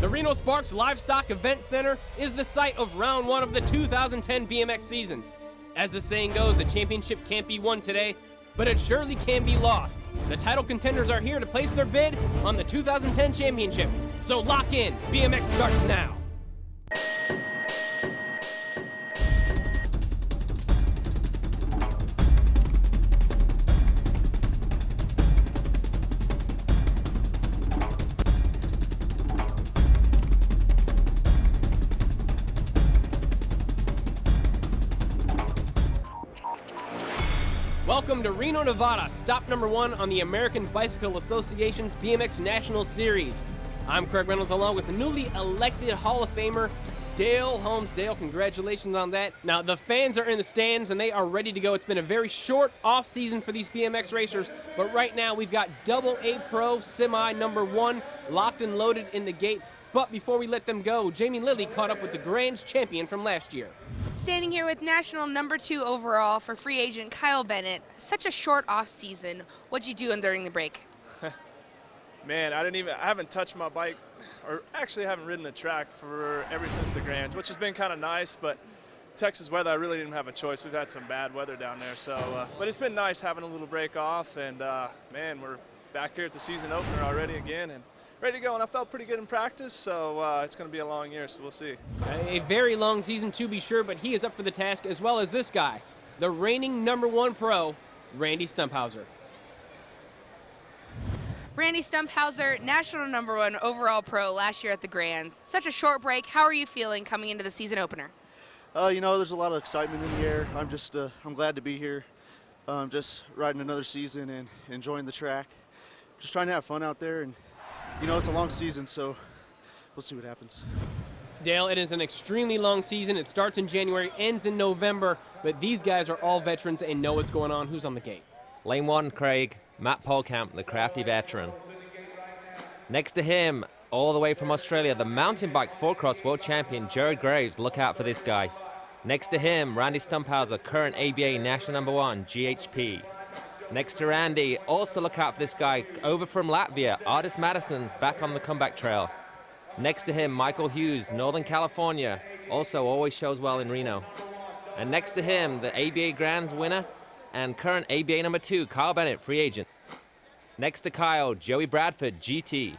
The Reno Sparks Livestock Event Center is the site of round 1 of the 2010 BMX season. As the saying goes, the championship can't be won today, but it surely can be lost. The title contenders are here to place their bid on the 2010 championship. So lock in, BMX starts now. Welcome to Reno, Nevada, stop number 1 on the American Bicycle Association's BMX National Series. I'm Craig Reynolds along with the newly elected Hall of Famer, Dale Holmes. Dale, congratulations on that. Now, the fans are in the stands and they are ready to go. It's been a very short off season for these BMX racers, but right now we've got AA Pro Semi number 1 locked and loaded in the gate. But before we let them go, Jamie Lilly caught up with the Grands champion from last year. Standing here with national number 2 overall for free agent Kyle Bennett. Such a short off season. What'd you do during the break? Man, I haven't touched my bike, or actually haven't ridden the track ever since the Grands, which has been kind of nice, but Texas weather, I really didn't have a choice. We've had some bad weather down there, so, but it's been nice having a little break off, and man, we're back here at the season opener already again, and ready to go, and I felt pretty good in practice, so it's going to be a long year, so we'll see. A very long season to be sure, but he is up for the task, as well as this guy, the reigning number 1 pro, Randy Stumphauser. Randy Stumphauser, national number 1 overall pro last year at the Grands. Such a short break. How are you feeling coming into the season opener? You know, there's a lot of excitement in the air. I'm glad to be here, just riding another season and enjoying the track. Just trying to have fun out there, and you know, it's a long season, so we'll see what happens. Dale, it is an extremely long season. It starts in January, ends in November, but these guys are all veterans and know what's going on. Who's on the gate? Lane 1, Craig, Matt Polkamp, the crafty veteran. Next to him, all the way from Australia, the mountain bike 4-cross world champion, Jared Graves. Look out for this guy. Next to him, Randy Stumphauser, current ABA national number 1, GHP. Next to Randy, also look out for this guy, over from Latvia, Artis Madison's back on the comeback trail. Next to him, Michael Hughes, Northern California, also always shows well in Reno. And next to him, the ABA Grands winner and current ABA number 2, Kyle Bennett, free agent. Next to Kyle, Joey Bradford, GT.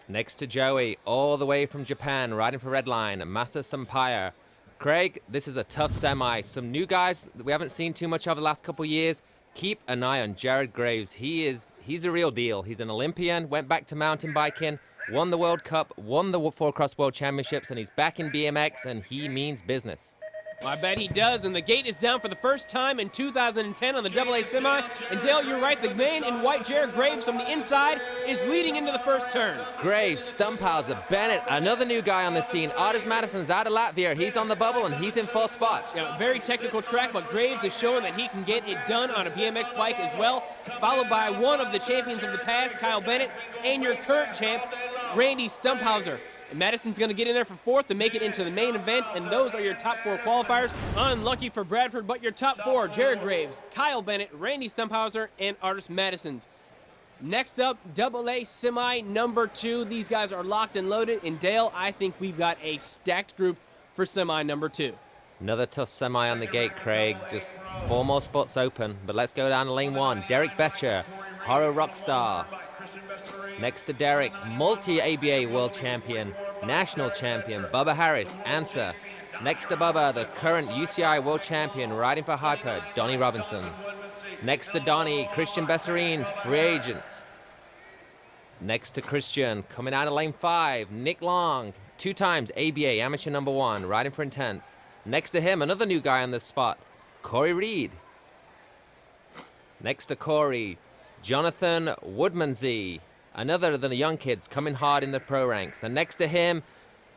Next to Joey, all the way from Japan, riding for Redline, Masa Sampaya. Craig, this is a tough semi. Some new guys that we haven't seen too much of the last couple years. Keep an eye on Jared Graves. He's a real deal. He's an Olympian, went back to mountain biking, won the World Cup, won the 4-cross World Championships, and he's back in BMX, and he means business. Well, I bet he does, and the gate is down for the first time in 2010 on the AA Semi. And Dale, you're right, the man in white, Jared Graves, from the inside is leading into the first turn. Graves, Stumphauser, Bennett, another new guy on the scene. Artis Madison's out of Latvia. He's on the bubble, and he's in fourth spot. Yeah, very technical track, but Graves is showing that he can get it done on a BMX bike as well, followed by one of the champions of the past, Kyle Bennett, and your current champ, Randy Stumphauser. And Madison's going to get in there for 4th to make it into the main event, and those are your top 4 qualifiers. Unlucky for Bradford, but your top 4, Jared Graves, Kyle Bennett, Randy Stumphauser, and Artis Madison's. Next up, AA Semi number 2. These guys are locked and loaded, and Dale, I think we've got a stacked group for Semi number 2. Another tough semi on the gate, Craig. Just 4 more spots open, but let's go down to lane 1. Derek Betcher, Horror Rockstar. Next to Derek, multi-ABA world champion, national champion, Bubba Harris, Answer. Next to Bubba, the current UCI world champion, riding for Hyper, Donnie Robinson. Next to Donnie, Christian Besserine, free agent. Next to Christian, coming out of lane 5, Nick Long, 2 times ABA amateur number 1, riding for Intense. Next to him, another new guy on this spot, Corey Reed. Next to Corey, Jonathan Woodmansey, another of the young kids coming hard in the pro ranks. And next to him,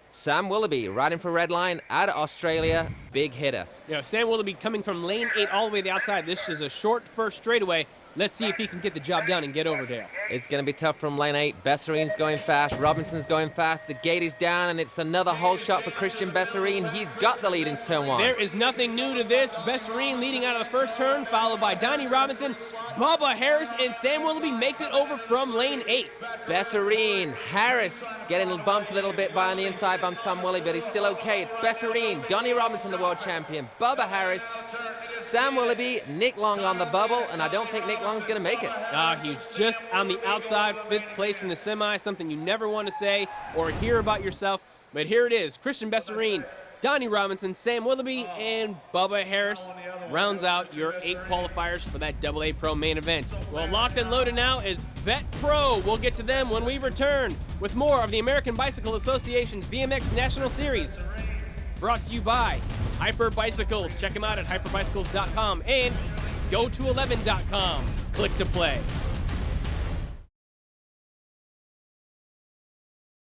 Sam Willoughby, riding for Redline, out of Australia, big hitter. Yeah, Sam Willoughby coming from lane 8 all the way to the outside. This is a short first straightaway. Let's see if he can get the job done and get over Dale. It's going to be tough from lane 8. Bessarine's going fast. Robinson's going fast. The gate is down, and it's another hole shot for Christian Bessarine. He's got the lead into turn 1. There is nothing new to this. Bessarine leading out of the first turn, followed by Donnie Robinson, Bubba Harris, and Sam Willoughby makes it over from lane 8. Bessarine, Harris getting bumped a little bit by on the inside by Sam Willoughby, but he's still okay. It's Bessarine, Donnie Robinson, the world champion, Bubba Harris, Sam Willoughby, Nick Long on the bubble, and I don't think Nick Long's going to make it. He's just on the outside, 5th place in the semi, something you never want to say or hear about yourself. But here it is, Christian Bessarine, Donnie Robinson, Sam Willoughby, and Bubba Harris rounds out your 8 qualifiers for that AA Pro main event. Well, locked and loaded now is Vet Pro. We'll get to them when we return with more of the American Bicycle Association's BMX National Series. Brought to you by Hyper Bicycles. Check them out at hyperbicycles.com and go to 11.com. Click to play.